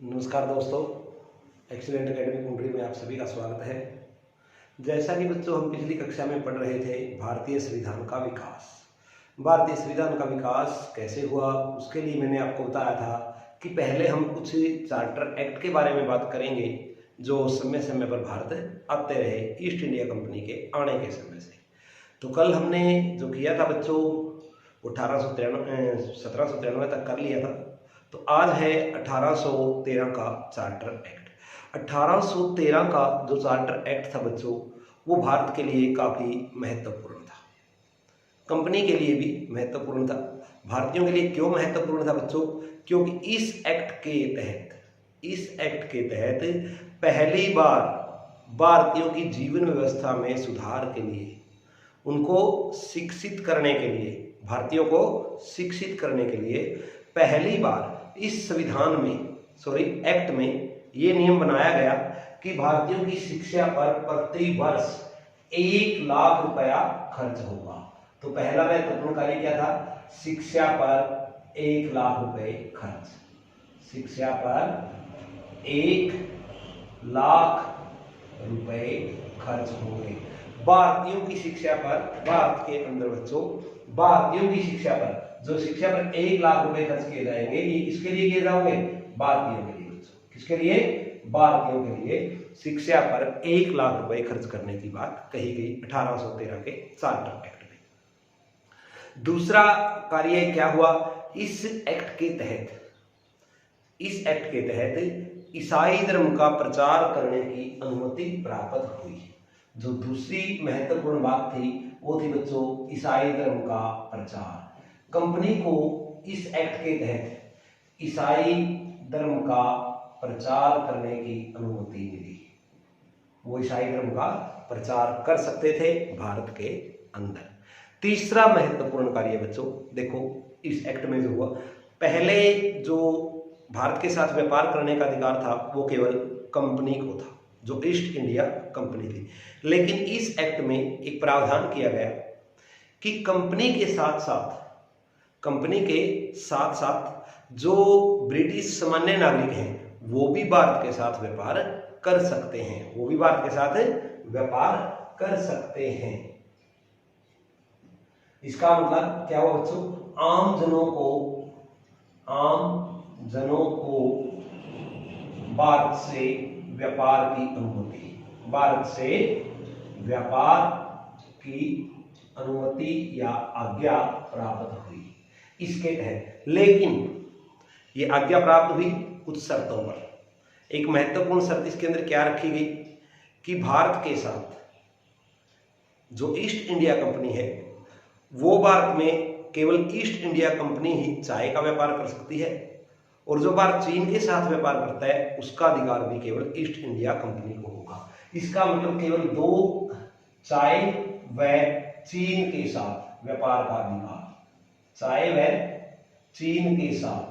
नमस्कार दोस्तों, excellent academy कुंडली में आप सभी का स्वागत है। जैसा कि बच्चों हम पिछली कक्षा में पढ़ रहे थे भारतीय संविधान का विकास। भारतीय संविधान का विकास कैसे हुआ उसके लिए मैंने आपको बताया था कि पहले हम कुछ चार्टर एक्ट के बारे में बात करेंगे जो समय समय पर भारत आते रहे ईस्ट इंडिया कंपनी के आने के समय से। तो कल हमने जो किया था बच्चों वो 1793 तक कर लिया था। तो आज है 1813 का चार्टर एक्ट। 1813 का जो चार्टर एक्ट था बच्चों वो भारत के लिए काफ़ी महत्वपूर्ण था, कंपनी के लिए भी महत्वपूर्ण था। भारतीयों के लिए क्यों महत्वपूर्ण था बच्चों? क्योंकि इस एक्ट के तहत पहली बार भारतीयों की जीवन व्यवस्था में सुधार के लिए, उनको शिक्षित करने के लिए, भारतीयों को शिक्षित करने के लिए पहली बार इस संविधान में एक्ट में ये नियम बनाया गया कि भारतीयों की शिक्षा पर प्रति वर्ष 1 लाख रुपया खर्च होगा। तो पहला महत्वपूर्ण कार्य क्या था? शिक्षा पर 1 लाख रुपए खर्च। शिक्षा पर 1 लाख रुपए खर्च होंगे। भारतीयों की शिक्षा पर, भारत के अंदर बच्चों भारतीयों की शिक्षा पर, जो शिक्षा पर 1 लाख रुपए खर्च किए जाएंगे, ये किसके लिए किए जाओगे? भारतीयों के लिए बच्चों। किसके लिए? भारतीयों के लिए शिक्षा पर 1 लाख रुपए खर्च करने की बात कही गई 1813 के चार्टर एक्ट में। दूसरा कार्य क्या हुआ? इस एक्ट के तहत ईसाई धर्म का प्रचार करने की अनुमति प्राप्त हुई। जो दूसरी महत्वपूर्ण बात थी वो थी बच्चों ईसाई धर्म का प्रचार। कंपनी को इस एक्ट के तहत ईसाई धर्म का प्रचार करने की अनुमति मिली। वो ईसाई धर्म का प्रचार कर सकते थे भारत के अंदर। तीसरा महत्वपूर्ण कार्य बच्चों देखो इस एक्ट में जो हुआ, पहले जो भारत के साथ व्यापार करने का अधिकार था वो केवल कंपनी को था, जो ईस्ट इंडिया कंपनी थी। लेकिन इस एक्ट में एक प्रावधान किया गया कि कंपनी के साथ साथ जो ब्रिटिश सामान्य नागरिक हैं वो भी भारत के साथ व्यापार कर सकते हैं। इसका मतलब क्या हुआ बच्चों? आम जनों को भारत से व्यापार की अनुमति या आज्ञा प्राप्त हुई इसके तहत। लेकिन ये आज्ञा प्राप्त हुई कुछ शर्तों पर। एक महत्वपूर्ण शर्त इसके अंदर क्या रखी गई कि भारत के साथ जो ईस्ट इंडिया कंपनी है वो भारत में केवल ईस्ट इंडिया कंपनी ही चाय का व्यापार कर सकती है, और जो भारत चीन के साथ व्यापार करता है उसका अधिकार भी केवल ईस्ट इंडिया कंपनी को होगा। इसका मतलब केवल 2 चाय व चीन के साथ व्यापार का अधिकार, चाय व चीन के साथ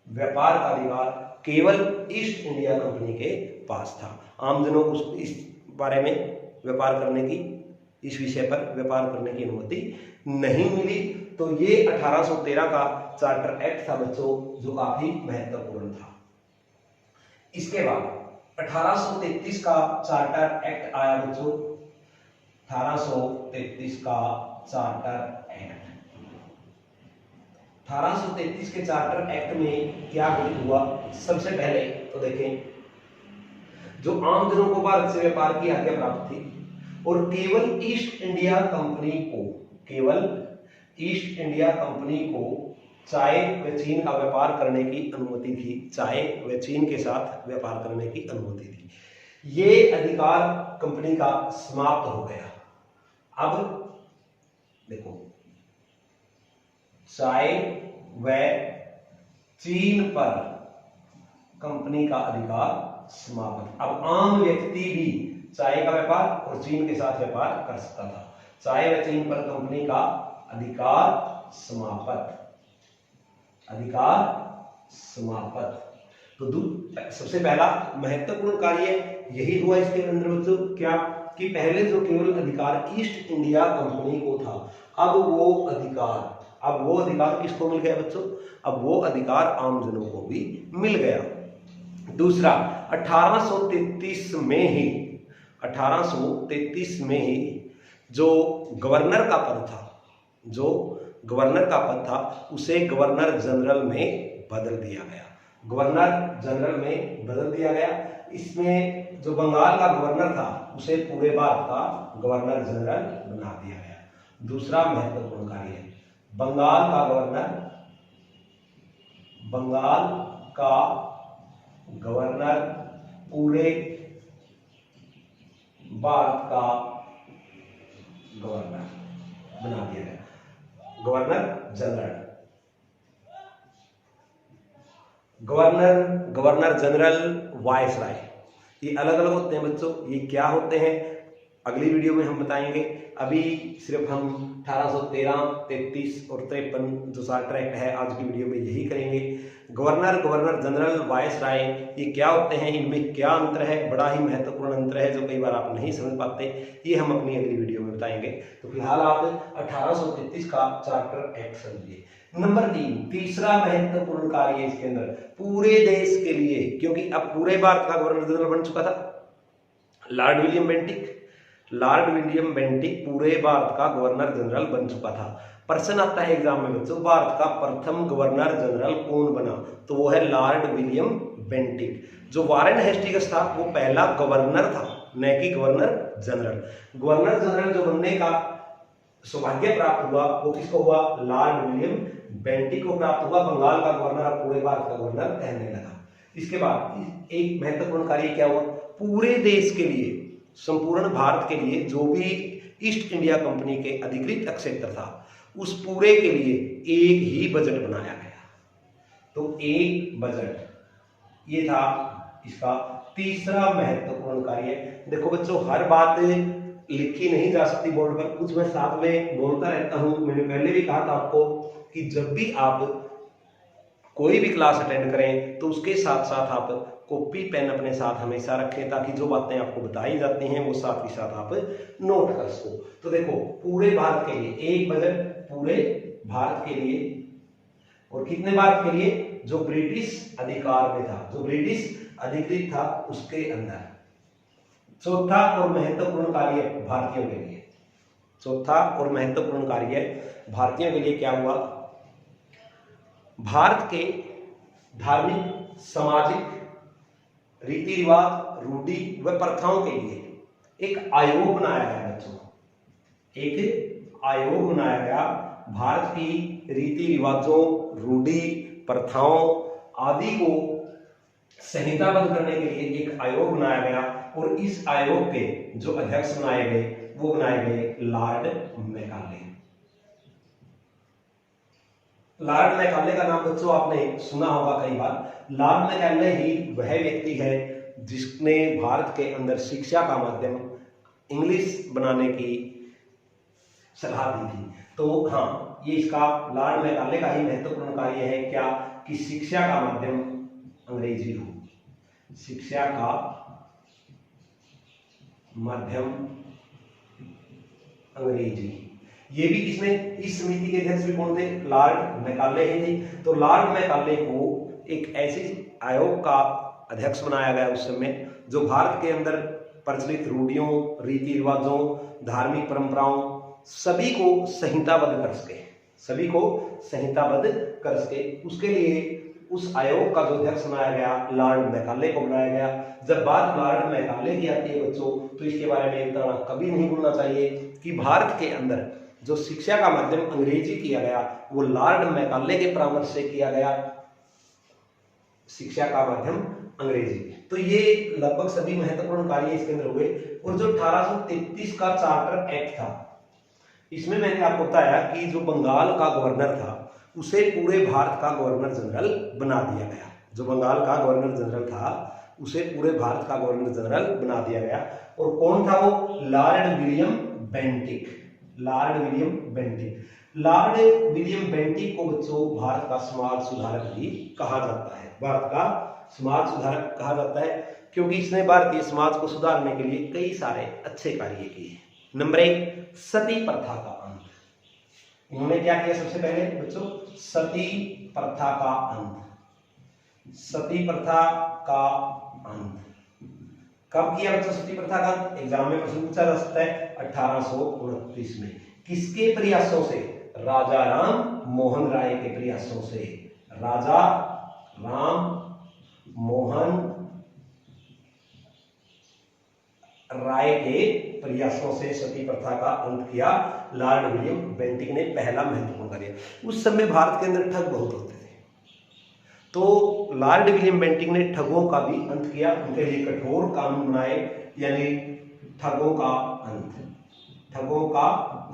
व्यापार का अधिकार केवल ईस्ट इंडिया कंपनी के पास था। आमजनों को इस बारे में व्यापार करने की, इस विषय पर व्यापार करने की अनुमति नहीं मिली। तो ये 1813 का चार्टर एक्ट था बच्चों जो काफी महत्वपूर्ण था। इसके बाद 1833 का चार्टर एक्ट आया बच्चों। 1833 का चार्टर एक्ट। 1833 के चार्टर एक्ट में क्या हुआ? सबसे पहले तो देखें, जो आम जनों को भारत से व्यापार की आज्ञा प्राप्त थी और केवल ईस्ट इंडिया कंपनी को चाय व चीन का व्यापार करने की अनुमति थी, चाय व चीन के साथ व्यापार करने की अनुमति थी। ये अधिकार कंपनी का समाप्त हो गया। अब देखो, चाय व चीन पर कंपनी का अधिकार समाप्त। अब आम व्यक्ति भी चाय का व्यापार और चीन के साथ व्यापार कर सकता था। चाय व चीन पर कंपनी का अधिकार समाप्त। तो सबसे पहला महत्वपूर्ण कार्य यही हुआ इसके अंदर बच्चों, क्या कि पहले जो केवल अधिकार ईस्ट इंडिया कंपनी को था, अब वो अधिकार अब वो अधिकार किसको मिल गया बच्चों? अब वो अधिकार आमजनों को भी मिल गया। दूसरा, 1833 में ही जो गवर्नर का पद था, उसे गवर्नर जनरल में बदल दिया गया। इसमें जो बंगाल का गवर्नर था उसे पूरे भारत का गवर्नर जनरल बना दिया गया। दूसरा महत्वपूर्ण कार्य है, बंगाल का गवर्नर पूरे भारत का गवर्नर बना दिया गया, गवर्नर जनरल, वायसराय, ये अलग अलग होते हैं बच्चों। ये क्या होते हैं अगली वीडियो में हम बताएंगे। अभी सिर्फ हम 1813, 33 और 53 जो चार्टर एक्ट है आज की वीडियो में यही करेंगे। गवर्नर जनरल, वायसराय, ये क्या होते हैं, इनमें क्या अंतर है, बड़ा ही महत्वपूर्ण अंतर है जो कई बार आप नहीं समझ पाते, ये हम अपनी अगली वीडियो में बताएंगे। तो फिलहाल आप 1833 का चार्टर एक्ट समझिए। नंबर 3, तीसरा महत्वपूर्ण कार्य इसके अंदर पूरे देश के लिए, क्योंकि अब पूरे भारत का गवर्नर जनरल बन चुका था लॉर्ड विलियम बेंटिक पूरे भारत का गवर्नर जनरल बन चुका था। प्रश्न आता है एग्जाम में बच्चों, भारत का प्रथम गवर्नर जनरल कौन बना? तो वो है लॉर्ड विलियम बेंटिक। जो वारेन हेस्टिंग्स था वो पहला गवर्नर था, न कि गवर्नर जनरल जो बनने का सौभाग्य प्राप्त हुआ वो किसको हुआ? लॉर्ड विलियम बेंटिक को प्राप्त हुआ। बंगाल का गवर्नर अब पूरे भारत का गवर्नर कहने लगा। इसके बाद एक महत्वपूर्ण कार्य क्या हुआ? पूरे देश के लिए, संपूर्ण भारत के लिए जो भी ईस्ट इंडिया कंपनी के अधिकृत क्षेत्र था उस पूरे के लिए एक ही बजट बनाया गया। तो एक बजट, ये था इसका तीसरा महत्वपूर्ण कार्य। देखो बच्चों, हर बात लिखी नहीं जा सकती बोर्ड पर, कुछ मैं साथ में बोलता रहता हूं। मैंने पहले भी कहा था आपको कि जब भी आप कोई भी क्लास अटेंड करें तो उसके साथ साथ आप कॉपी पेन अपने साथ हमेशा रखें, ताकि जो बातें आपको बताई जाती हैं वो साथ ही साथ आप नोट कर सको। तो देखो, पूरे भारत के लिए एक बजट, पूरे भारत के लिए, और कितने भारत के लिए? जो ब्रिटिश अधिकार में था, जो ब्रिटिश अधिकृत था उसके अंदर। चौथा और महत्वपूर्ण कार्य भारतीयों के लिए क्या हुआ? भारत के धार्मिक, सामाजिक रीति रिवाज, रूढ़ि व प्रथाओं के लिए एक आयोग बनाया गया बच्चों। भारत की रीति रिवाजों, रूढ़ि, प्रथाओं आदि को संहिताबद्ध करने के लिए एक आयोग बनाया गया, और इस आयोग के जो अध्यक्ष बनाए गए वो बनाए गए लॉर्ड मैकाले का नाम बच्चों आपने सुना होगा कई बार। लॉर्ड मैकाले ही वह व्यक्ति है जिसने भारत के अंदर शिक्षा का माध्यम इंग्लिश बनाने की सलाह दी थी। तो हाँ, ये इसका लॉर्ड मैकाले का ही महत्वपूर्ण कार्य है क्या? कि शिक्षा का माध्यम अंग्रेजी हो, शिक्षा का माध्यम अंग्रेजी। ये भी किसने, इस समिति के अध्यक्ष भी कौन थे? लॉर्ड मैकाले ही थे। तो लॉर्ड मैकाले को एक ऐसे आयोग का अध्यक्ष बनाया गया उस समय, जो भारत के अंदर प्रचलित रूढ़ियों, रीति रिवाजों, धार्मिक परंपराओं सभी को संहिताबद्ध कर सके। उसके लिए उस आयोग का जो अध्यक्ष बनाया गया लॉर्ड मैकाले को बनाया गया। जब बात लॉर्ड मैकाले की आती है बच्चों, तो इसके बारे में इतना कभी नहीं भूलना चाहिए कि भारत के अंदर जो शिक्षा का माध्यम अंग्रेजी किया गया वो लॉर्ड मैकाले के परामर्श से किया गया, शिक्षा का माध्यम अंग्रेजी। तो ये लगभग सभी महत्वपूर्ण कार्य इसके अंदर हुए। और जो 1833 का चार्टर एक्ट था, इसमें मैंने आपको बताया कि जो बंगाल का गवर्नर था उसे पूरे भारत का गवर्नर जनरल बना दिया गया। जो बंगाल का गवर्नर जनरल था उसे पूरे भारत का गवर्नर जनरल बना दिया गया। और कौन था वो? लॉर्ड विलियम बेंटिक को बच्चों भारत का समाज सुधारक भी कहा जाता है। क्योंकि इसने भारतीय समाज को सुधारने के लिए कई सारे अच्छे कार्य किए। नंबर 1, सती प्रथा का अंत। इन्होंने क्या किया सबसे पहले बच्चों, सती प्रथा का अंत। सती प्रथा का अंत कब किया बच्चों? सती प्रथा का अंत एग्जाम में प्रश्न पूछा जा सकता है 1829 में। किसके प्रयासों से? राजा राम मोहन राय के प्रयासों से। राजा राम मोहन राय के प्रयासों से सती प्रथा का अंत किया लॉर्ड विलियम बेंटिक ने। पहला महत्वपूर्ण कार्य। उस समय भारत के अंदर ठग बहुत होते थे, तो लॉर्ड विलियम बेंटिक ने ठगों का भी अंत किया, उनके लिए कठोर कानून बनाए, यानी ठगों का अंत। ठगों का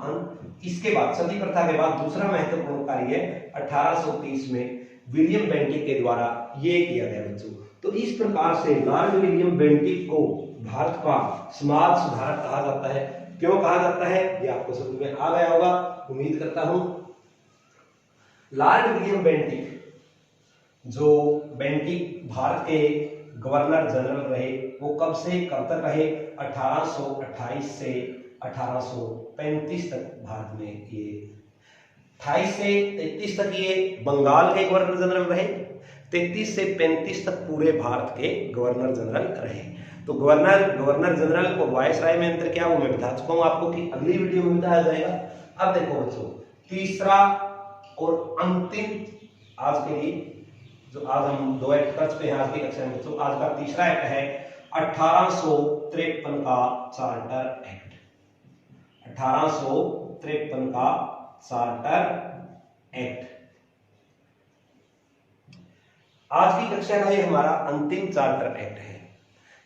अंत। इसके बाद सती प्रथा के बाद दूसरा महत्वपूर्ण कार्य 1830 में विलियम बेंटिक के द्वारा ये किया गया बच्चों। तो इस प्रकार से लॉर्ड विलियम बेंटिक को भारत का समाज सुधारक कहा जाता है। क्यों कहा जाता है ये आपको समझ में आ गया होगा, उम्मीद करता हूं। लॉर्ड विलियम बेंटिक, जो बेंटिक भारत के गवर्नर जनरल रहे, वो कब से कब तक रहे? 1828 से 1835 तक भारत में। ये 28 से 33 तक ये बंगाल के गवर्नर जनरल रहे, 33 से 35 तक पूरे भारत के गवर्नर जनरल रहे। तो गवर्नर जनरल और वायसराय में अंतर क्या, वो मैं बता चुका हूं आपको कि अगली वीडियो में बताया जाएगा। अब देखो बच्चों, तीसरा और अंतिम आज के लिए, जो आज हम 2 एक्ट कर चुके हैं आज की कक्षा में बच्चों, आज का तीसरा एक्ट है 1853 का चार्टर एक्ट। 1853 का चार्टर एक्ट आज की कक्षा का ये हमारा अंतिम चार्टर एक्ट है,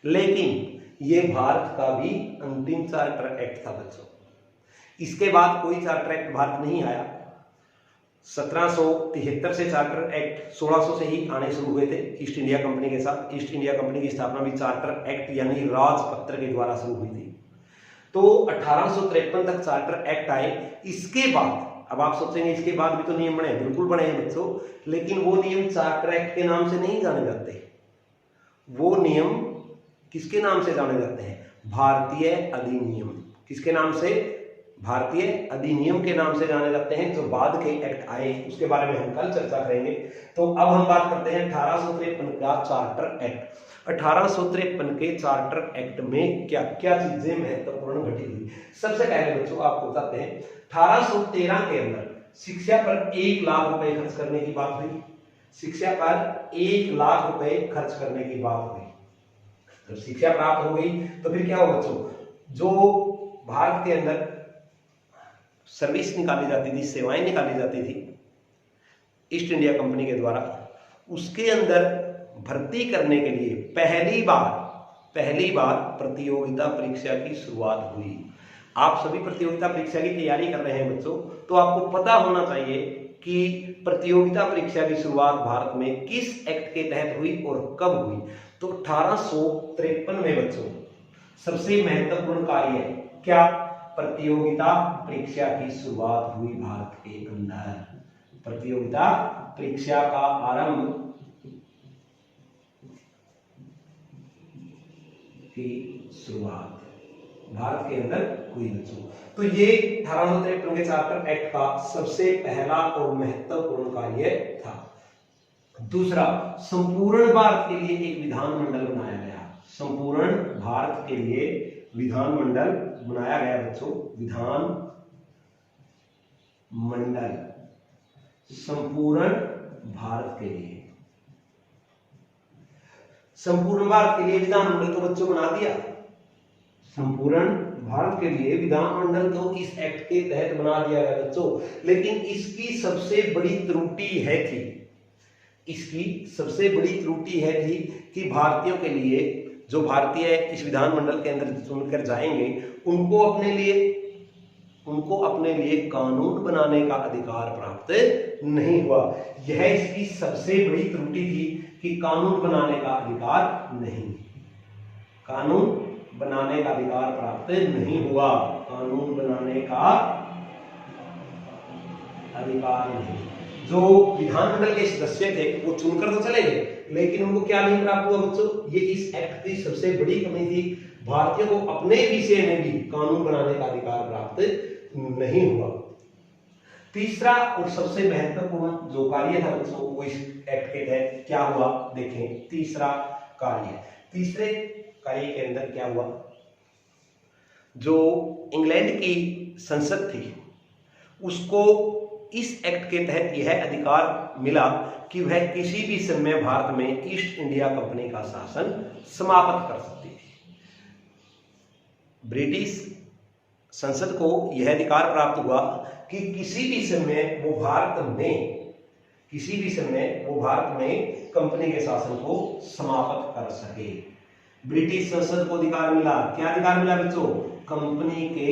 लेकिन ये भारत का भी अंतिम चार्टर एक्ट था बच्चों। इसके बाद कोई चार्टर एक्ट भारत नहीं आया। 1773 से चार्टर एक्ट 1600 से ही आने शुरू हुए थे ईस्ट इंडिया कंपनी के साथ। ईस्ट इंडिया कंपनी की स्थापना भी चार्टर एक्ट यानी राजपत्र के द्वारा शुरू हुई थी। तो 1853 तक चार्टर एक्ट आए। इसके बाद अब आप सोचेंगे इसके बाद भी तो नियम बने, बिल्कुल बने हैं बच्चों, लेकिन वो नियम चार्टर एक्ट के नाम से नहीं जाने जाते। वो नियम किसके नाम से जाने जाते हैं? भारतीय अधिनियम। किसके नाम से? भारतीय अधिनियम के नाम से जाने जाते हैं। जो बाद के एक्ट आए उसके बारे में हम कल चर्चा करेंगे। तो अब हम बात करते हैं 1853 का चार्टर एक्ट। 1853 के चार्टर एक्ट में क्या क्या चीजें महत्वपूर्ण घटित हुई? सबसे पहले बच्चों आपको बताते हैं 1813 के अंदर शिक्षा पर 1 लाख रुपए खर्च करने की बात हुई। शिक्षा पर 1 लाख रुपए खर्च करने की बात हुई। जब शिक्षा प्राप्त हो गई तो फिर क्या हो बच्चों, जो भारत के अंदर सर्विस निकाली जाती थी, सेवाएं निकाली जाती थी ईस्ट इंडिया कंपनी के द्वारा, उसके अंदर भर्ती करने के लिए पहली बार प्रतियोगिता परीक्षा की शुरुआत हुई। आप सभी प्रतियोगिता परीक्षा की तैयारी कर रहे हैं बच्चों, तो आपको पता होना चाहिए कि प्रतियोगिता परीक्षा की शुरुआत भारत में किस एक्ट के तहत हुई और कब हुई। तो 1853 में बच्चों सबसे महत्वपूर्ण कार्य क्या? प्रतियोगिता परीक्षा की शुरुआत हुई भारत के अंदर। प्रतियोगिता परीक्षा का आरंभ की शुरुआत भारत के अंदर हुई बच्चों। तो ये 1853 के चार्टर एक्ट का सबसे पहला और महत्वपूर्ण कार्य था। दूसरा, संपूर्ण भारत के लिए एक विधानमंडल बनाया गया। संपूर्ण भारत के लिए विधानमंडल बनाया गया बच्चों। विधान मंडल संपूर्ण भारत के लिए। संपूर्ण भारत के लिए विधानमंडल तो बच्चों बना दिया। संपूर्ण भारत के लिए विधानमंडल तो इस एक्ट के तहत बना दिया गया बच्चों, लेकिन इसकी सबसे बड़ी त्रुटि है थी कि भारतीयों के लिए, जो भारतीय इस विधानमंडल के अंदर चुनकर जाएंगे, उनको अपने लिए कानून बनाने का अधिकार प्राप्त नहीं हुआ। यह इसकी सबसे बड़ी त्रुटि थी कि कानून बनाने का अधिकार नहीं, कानून बनाने का अधिकार प्राप्त नहीं हुआ। कानून बनाने का अधिकार नहीं। जो विधानमंडल के सदस्य थे वो चुनकर तो चले गए, लेकिन उनको क्या नहीं प्राप्त हुआ बच्चों? ये इस एक्ट की सबसे बड़ी कमी थी। भारतीयों को अपने विषय में भी कानून बनाने का अधिकार प्राप्त नहीं हुआ। तीसरा और सबसे महत्वपूर्ण जो कार्य था बच्चों वो इस एक्ट के तहत क्या हुआ, देखें तीसरा कार्य। तीसरे कार्य के अंदर क्या हुआ, जो इंग्लैंड की संसद थी उसको इस एक्ट के तहत यह अधिकार मिला कि वह किसी भी समय भारत में ईस्ट इंडिया कंपनी का शासन समाप्त कर सकती थी। ब्रिटिश संसद को यह अधिकार प्राप्त हुआ कि किसी भी समय वो भारत में कंपनी के शासन को समाप्त कर सके। ब्रिटिश संसद को अधिकार मिला, क्या अधिकार मिला बच्चों, कंपनी के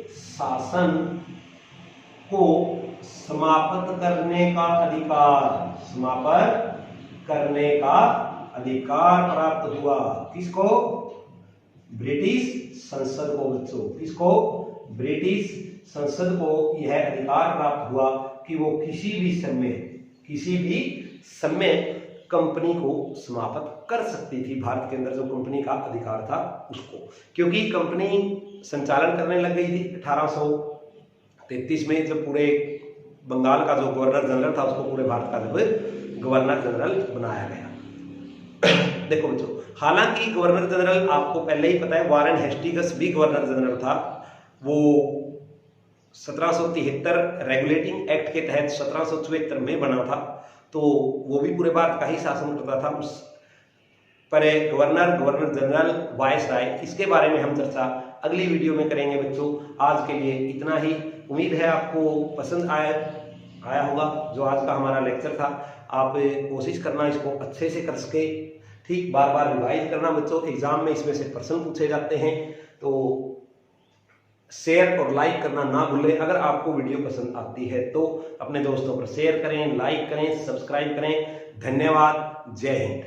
शासन को समाप्त करने का अधिकार प्राप्त हुआ। किसको, ब्रिटिश संसद को बच्चों, किसको, ब्रिटिश संसद को यह अधिकार प्राप्त हुआ कि वो किसी भी समय कंपनी को समाप्त कर सकती थी। भारत के अंदर जो कंपनी का अधिकार था उसको, क्योंकि कंपनी संचालन करने लग गई थी 1833 में, जब पूरे बंगाल का जो गवर्नर जनरल था उसको पूरे भारत का जब गवर्नर जनरल बनाया गया। देखो बच्चों, हालांकि गवर्नर जनरल आपको पहले ही पता है, वारेन हेस्टिंग्स भी गवर्नर जनरल था। वो 1773 रेगुलेटिंग एक्ट के तहत 1774 में बना था, तो वो भी पूरे भारत का ही शासन करता था। उस पर गवर्नर जनरल, वायसराय, इसके बारे में हम चर्चा अगली वीडियो में करेंगे बच्चों। आज के लिए इतना ही। उम्मीद है आपको पसंद आया होगा जो आज का हमारा लेक्चर था। आप कोशिश करना इसको अच्छे से कर सके, ठीक, बार बार रिवाइज करना बच्चों। एग्जाम में इसमें से प्रश्न पूछे जाते हैं, तो शेयर और लाइक करना ना भूलें। अगर आपको वीडियो पसंद आती है तो अपने दोस्तों पर शेयर करें, लाइक करें, सब्सक्राइब करें। धन्यवाद। जय हिंद।